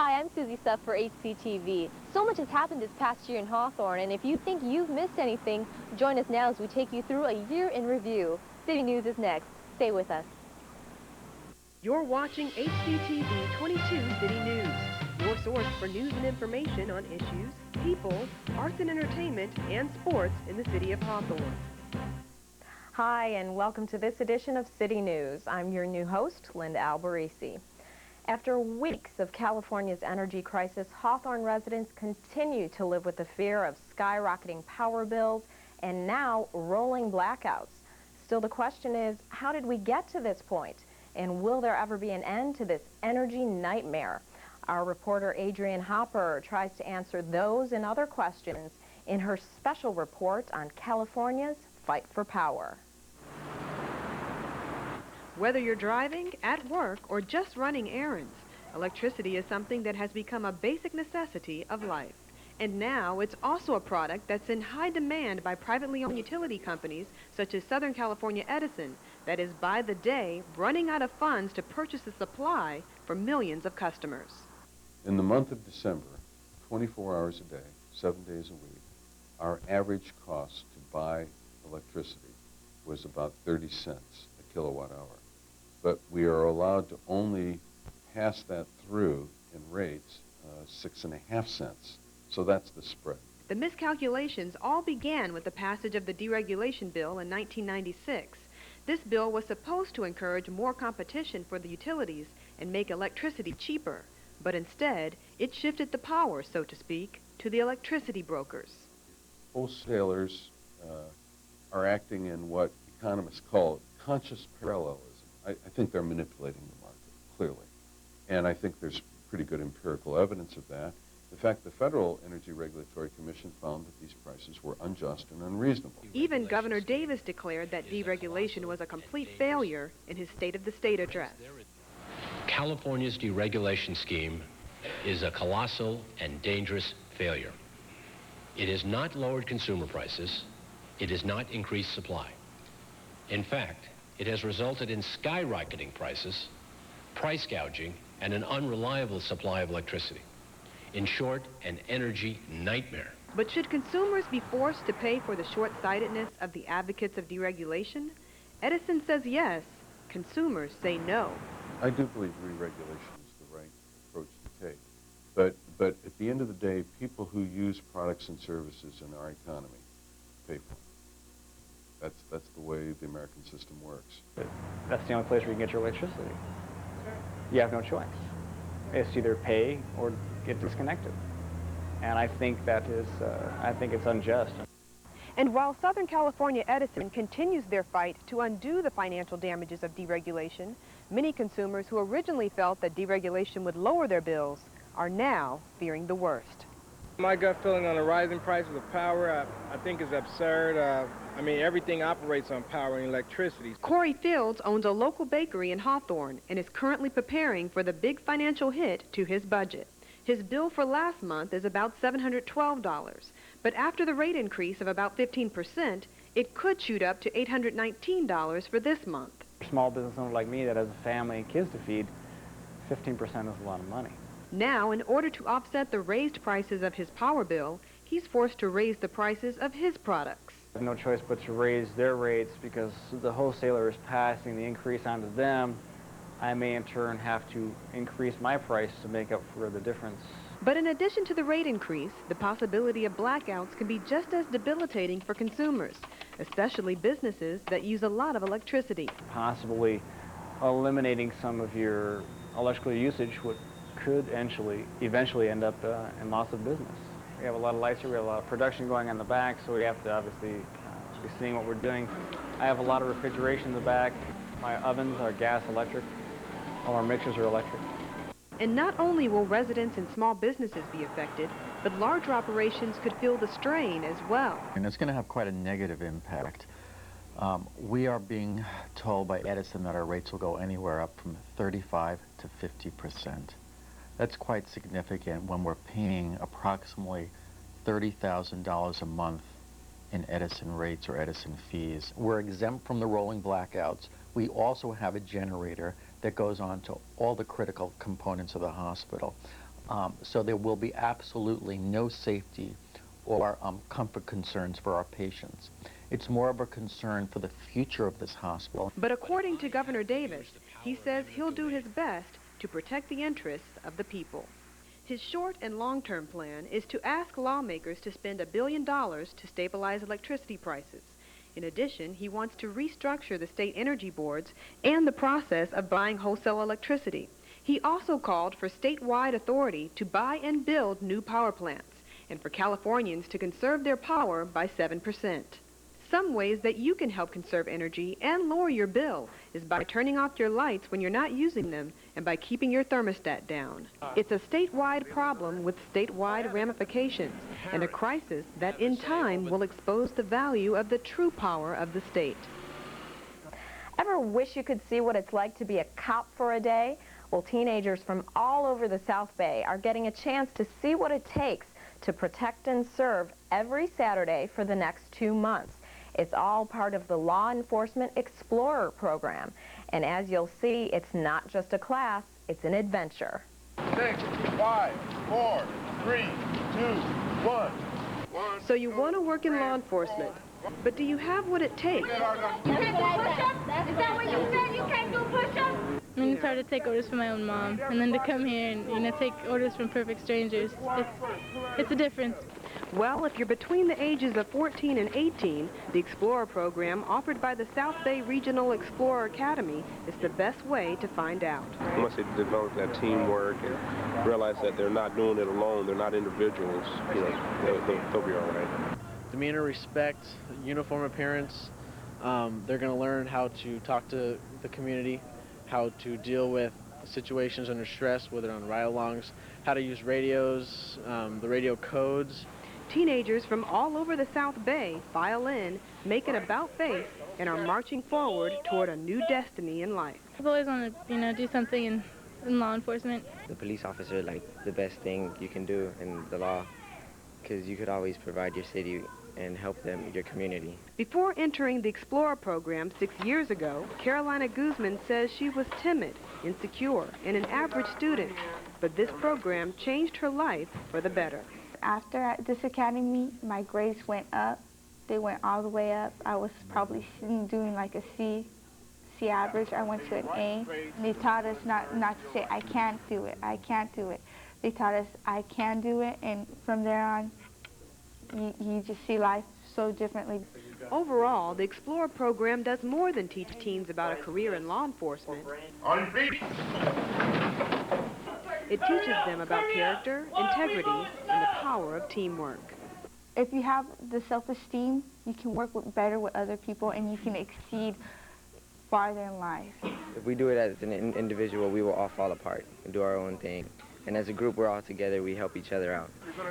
Hi, I'm Susie Suff for HCTV. So much has happened this past year in Hawthorne, and if you think you've missed anything, join us now as we take you through a year in review. City News is next. Stay with us. You're watching HCTV 22 City News, your source for news and information on issues, people, arts and entertainment, and sports in the city of Hawthorne. Hi, and welcome to this edition of City News. I'm your new host, Linda Albarisi. After weeks of California's energy crisis, Hawthorne residents continue to live with the fear of skyrocketing power bills and now rolling blackouts. Still, the question is, how did we get to this point? And will there ever be an end to this energy nightmare? Our reporter Adrienne Hopper tries to answer those and other questions in her special report on California's fight for power. Whether you're driving, at work, or just running errands, electricity is something that has become a basic necessity of life. And now it's also a product that's in high demand by privately owned utility companies such as Southern California Edison, that is by the day running out of funds to purchase a supply for millions of customers. In the month of December, 24 hours a day, 7 days a week, our average cost to buy electricity was about 30 cents a kilowatt hour. But we are allowed to only pass that through in rates 6.5 cents. So that's the spread. The miscalculations all began with the passage of the deregulation bill in 1996. This bill was supposed to encourage more competition for the utilities and make electricity cheaper. But instead, it shifted the power, so to speak, to the electricity brokers. Wholesalers are acting in what economists call conscious parallelism. I think they're manipulating the market, clearly. And I think there's pretty good empirical evidence of that. In fact, the Federal Energy Regulatory Commission found that these prices were unjust and unreasonable. Even Governor Davis declared that deregulation was a complete failure in his State of the State address. California's deregulation scheme is a colossal and dangerous failure. It has not lowered consumer prices. It has not increased supply. In fact, it has resulted in skyrocketing prices, price gouging, and an unreliable supply of electricity. In short, an energy nightmare. But should consumers be forced to pay for the short-sightedness of the advocates of deregulation? Edison says yes. Consumers say no. I do believe re-regulation is the right approach to take. But at the end of the day, people who use products and services in our economy pay for them. That's the way the American system works. That's the only place where you can get your electricity. You have no choice. It's either pay or get disconnected. And I think I think it's unjust. And while Southern California Edison continues their fight to undo the financial damages of deregulation, many consumers who originally felt that deregulation would lower their bills are now fearing the worst. My gut feeling on the rising prices of power, I think is absurd. I mean, everything operates on power and electricity. Corey Fields owns a local bakery in Hawthorne and is currently preparing for the big financial hit to his budget. His bill for last month is about $712, but after the rate increase of about 15%, it could shoot up to $819 for this month. For a small business owner like me that has a family and kids to feed, 15% is a lot of money. Now, in order to offset the raised prices of his power bill, he's forced to raise the prices of his products. I have no choice but to raise their rates because the wholesaler is passing the increase on to them. I may in turn have to increase my price to make up for the difference. But in addition to the rate increase, the possibility of blackouts can be just as debilitating for consumers, especially businesses that use a lot of electricity. Possibly eliminating some of your electrical usage could eventually end up in loss of business. We have a lot of lights here, we have a lot of production going on in the back, so we have to obviously be seeing what we're doing. I have a lot of refrigeration in the back. My ovens are gas electric. All our mixers are electric. And not only will residents and small businesses be affected, but larger operations could feel the strain as well. And it's going to have quite a negative impact. We are being told by Edison that our rates will go anywhere up from 35 to 50%. That's quite significant when we're paying approximately $30,000 a month in Edison rates or Edison fees. We're exempt from the rolling blackouts. We also have a generator that goes on to all the critical components of the hospital. So there will be absolutely no safety or comfort concerns for our patients. It's more of a concern for the future of this hospital. But according to Governor Davis, he says he'll do his best to protect the interests of the people. His short and long-term plan is to ask lawmakers to spend $1 billion to stabilize electricity prices. In addition, he wants to restructure the state energy boards and the process of buying wholesale electricity. He also called for statewide authority to buy and build new power plants, and for Californians to conserve their power by 7%. Some ways that you can help conserve energy and lower your bill is by turning off your lights when you're not using them and by keeping your thermostat down. It's a statewide problem with statewide ramifications and a crisis that in time will expose the value of the true power of the state. Ever wish you could see what it's like to be a cop for a day? Well, teenagers from all over the South Bay are getting a chance to see what it takes to protect and serve every Saturday for the next 2 months. It's all part of the Law Enforcement Explorer program. And as you'll see, it's not just a class, it's an adventure. 6, 5, 4, 3, 2, 1. So you want to work in law enforcement, but do you have what it takes? You can't do push-ups? Is that what you said? You can't do push-ups? I mean, it's hard to take orders from my own mom, and then to come here and, take orders from perfect strangers. It's a difference. Well, if you're between the ages of 14 and 18, the Explorer program offered by the South Bay Regional Explorer Academy is the best way to find out. Once they develop that teamwork and realize that they're not doing it alone, they're not individuals, they'll be all right. Demeanor, respect, uniform appearance. They're going to learn how to talk to the community, how to deal with situations under stress, whether on ride-alongs, how to use radios, the radio codes. Teenagers from all over the South Bay file in, make an about-face, and are marching forward toward a new destiny in life. I've always wanted to, do something in law enforcement. The police officer is like the best thing you can do in the law, because you could always provide your city and help them, your community. Before entering the Explorer program 6 years ago, Carolina Guzman says she was timid, insecure, and an average student. But this program changed her life for the better. After this academy, my grades went up. They went all the way up. I was probably doing like a C average. I went to an A. They taught us not to say, I can't do it, I can't do it. They taught us, I can do it, and from there on, you just see life so differently. Overall, the Explorer program does more than teach teens about a career in law enforcement. On your feet. It teaches them about character, integrity, and the power of teamwork. If you have the self-esteem, you can work better with other people and you can exceed farther in life. If we do it as an individual, we will all fall apart and do our own thing. And as a group, we're all together, we help each other out.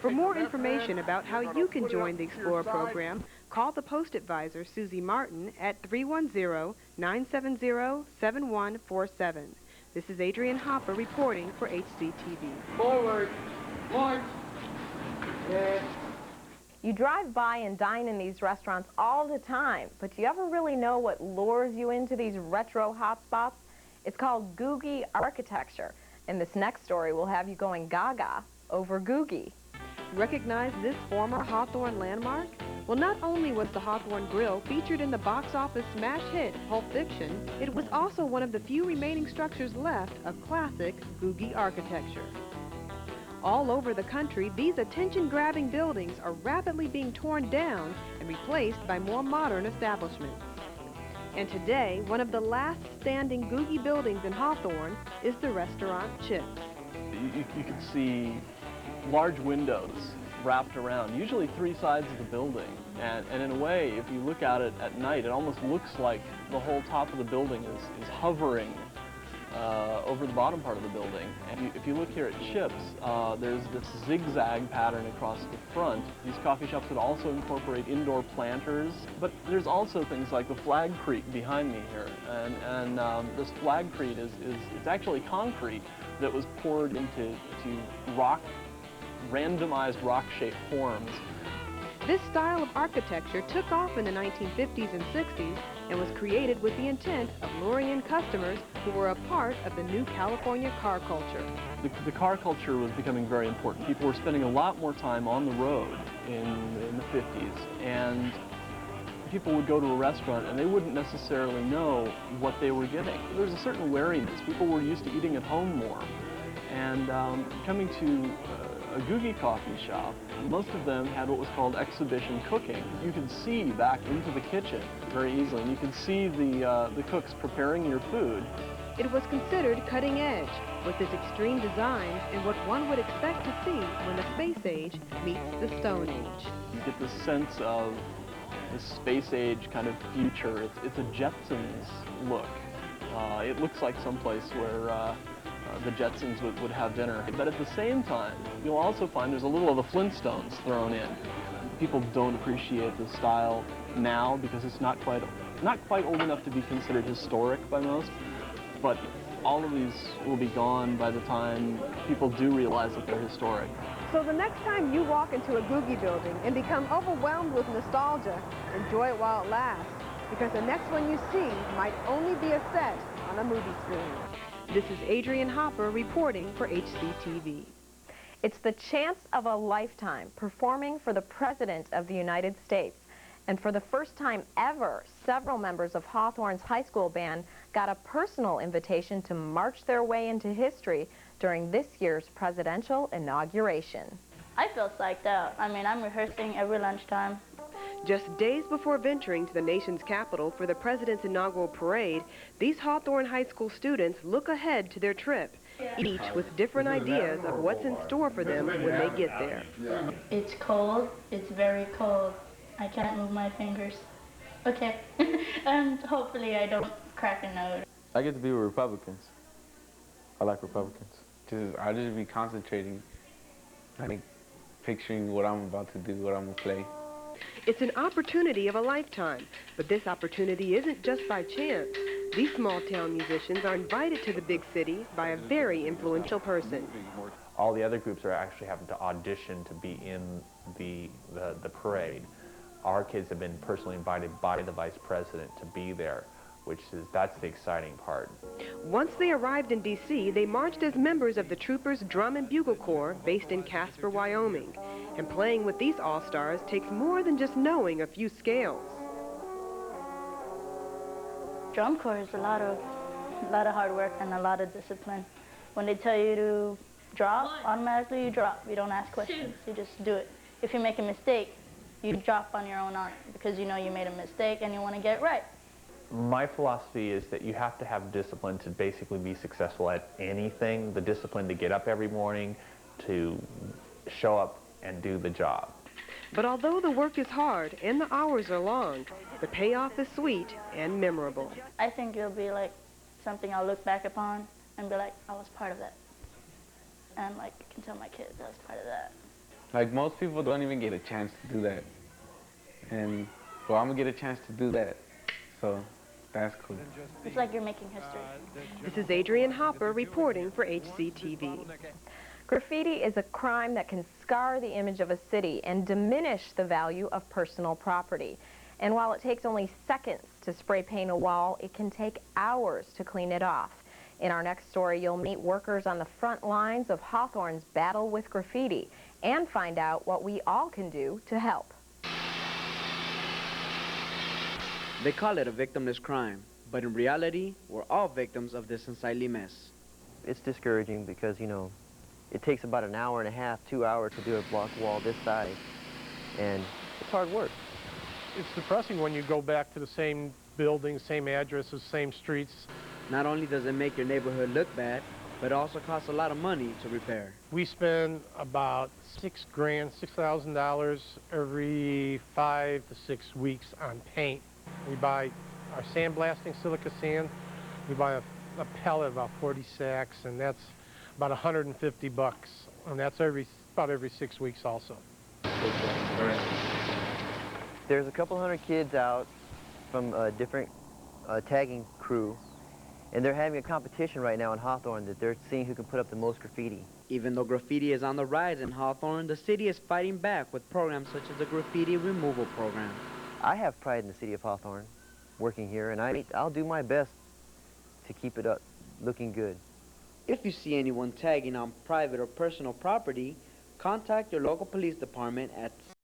For more information about how you can join the Explorer program, call the Post Advisor, Susie Martin, at 310-970-7147. This is Adrienne Hopper reporting for HCTV. Forward. March. Yeah. You drive by and dine in these restaurants all the time, but do you ever really know what lures you into these retro hotspots? It's called Googie architecture. And this next story will have you going gaga over Googie. Recognize this former Hawthorne landmark? Well, not only was the Hawthorne Grill featured in the box office smash hit Pulp Fiction, it was also one of the few remaining structures left of classic Googie architecture. All over the country, these attention-grabbing buildings are rapidly being torn down and replaced by more modern establishments. And today, one of the last standing Googie buildings in Hawthorne is the restaurant Chips. You can see large windows wrapped around, usually 3 sides of the building. And in a way, if you look at it at night, it almost looks like the whole top of the building is hovering over the bottom part of the building. And if you look here at Chips, there's this zigzag pattern across the front. These coffee shops would also incorporate indoor planters, but there's also things like the flagcrete behind me here. And this flagcrete it's actually concrete that was poured into randomized rock-shaped forms. This style of architecture took off in the 1950s and 60s and was created with the intent of luring in customers who were a part of the new California car culture. The car culture was becoming very important. People were spending a lot more time on the road in the 50s, and people would go to a restaurant and they wouldn't necessarily know what they were getting. There was a certain wariness. People were used to eating at home more. And coming to a Googie coffee shop, most of them had what was called exhibition cooking. You could see back into the kitchen very easily, and you could see the cooks preparing your food. It was considered cutting edge, with its extreme designs and what one would expect to see when the space age meets the Stone Age. You get this sense of the space age kind of future. It's a Jetsons look. It looks like someplace where the Jetsons would have dinner. But at the same time, you'll also find there's a little of the Flintstones thrown in. People don't appreciate the style now because it's not quite old enough to be considered historic by most. But all of these will be gone by the time people do realize that they're historic. So the next time you walk into a Googie building and become overwhelmed with nostalgia, enjoy it while it lasts, because the next one you see might only be a set on a movie screen. This is Adrienne Hopper reporting for HCTV. It's the chance of a lifetime performing for the President of the United States. And for the first time ever, several members of Hawthorne's high school band got a personal invitation to march their way into history during this year's presidential inauguration. I feel psyched out. I mean, I'm rehearsing every lunchtime. Just days before venturing to the nation's capital for the President's inaugural parade, these Hawthorne High School students look ahead to their trip, each with different ideas of what's in store for them when they get there. It's cold. It's very cold. I can't move my fingers. Okay. And hopefully I don't crack a nose. I get to be with Republicans. I like Republicans. I'll just be concentrating, I think, picturing what I'm about to do, what I'm going to play. It's an opportunity of a lifetime, but this opportunity isn't just by chance. These small-town musicians are invited to the big city by a very influential person. All the other groups are actually having to audition to be in the parade. Our kids have been personally invited by the Vice President to be there, that's the exciting part. Once they arrived in D.C., they marched as members of the Troopers Drum and Bugle Corps based in Casper, Wyoming. And playing with these all-stars takes more than just knowing a few scales. Drum corps is a lot of hard work and a lot of discipline. When they tell you to drop, automatically you drop. You don't ask questions. You just do it. If you make a mistake, you drop on your own arm because you know you made a mistake and you want to get it right. My philosophy is that you have to have discipline to basically be successful at anything. The discipline to get up every morning, to show up and do the job. But although the work is hard and the hours are long, the payoff is sweet and memorable. I think it'll be like something I'll look back upon and be like, I was part of that. And like, I can tell my kids I was part of that. Like, most people don't even get a chance to do that. And, well, I'm going to get a chance to do that. So, that's cool. It's like you're making history. This is Adrienne Hopper reporting for HCTV. Graffiti is a crime that can scar the image of a city and diminish the value of personal property. And while it takes only seconds to spray paint a wall, it can take hours to clean it off. In our next story, you'll meet workers on the front lines of Hawthorne's battle with graffiti and find out what we all can do to help. They call it a victimless crime, but in reality, we're all victims of this unsightly mess. It's discouraging because, it takes about an hour and a half, 2 hours to do a block wall this size, and it's hard work. It's depressing when you go back to the same buildings, same addresses, same streets. Not only does it make your neighborhood look bad, but it also costs a lot of money to repair. We spend about $6,000 every 5 to 6 weeks on paint. We buy our sandblasting silica sand. We buy a pellet, about 40 sacks, and that's about $150, and that's about every 6 weeks also. There's a couple hundred kids out from a different tagging crew, And they're having a competition right now in Hawthorne that they're seeing who can put up the most graffiti. Even though graffiti is on the rise in Hawthorne, the city is fighting back with programs such as the graffiti removal program. I have pride in the city of Hawthorne, working here, and I'll do my best to keep it up, looking good. If you see anyone tagging on private or personal property, contact your local police department at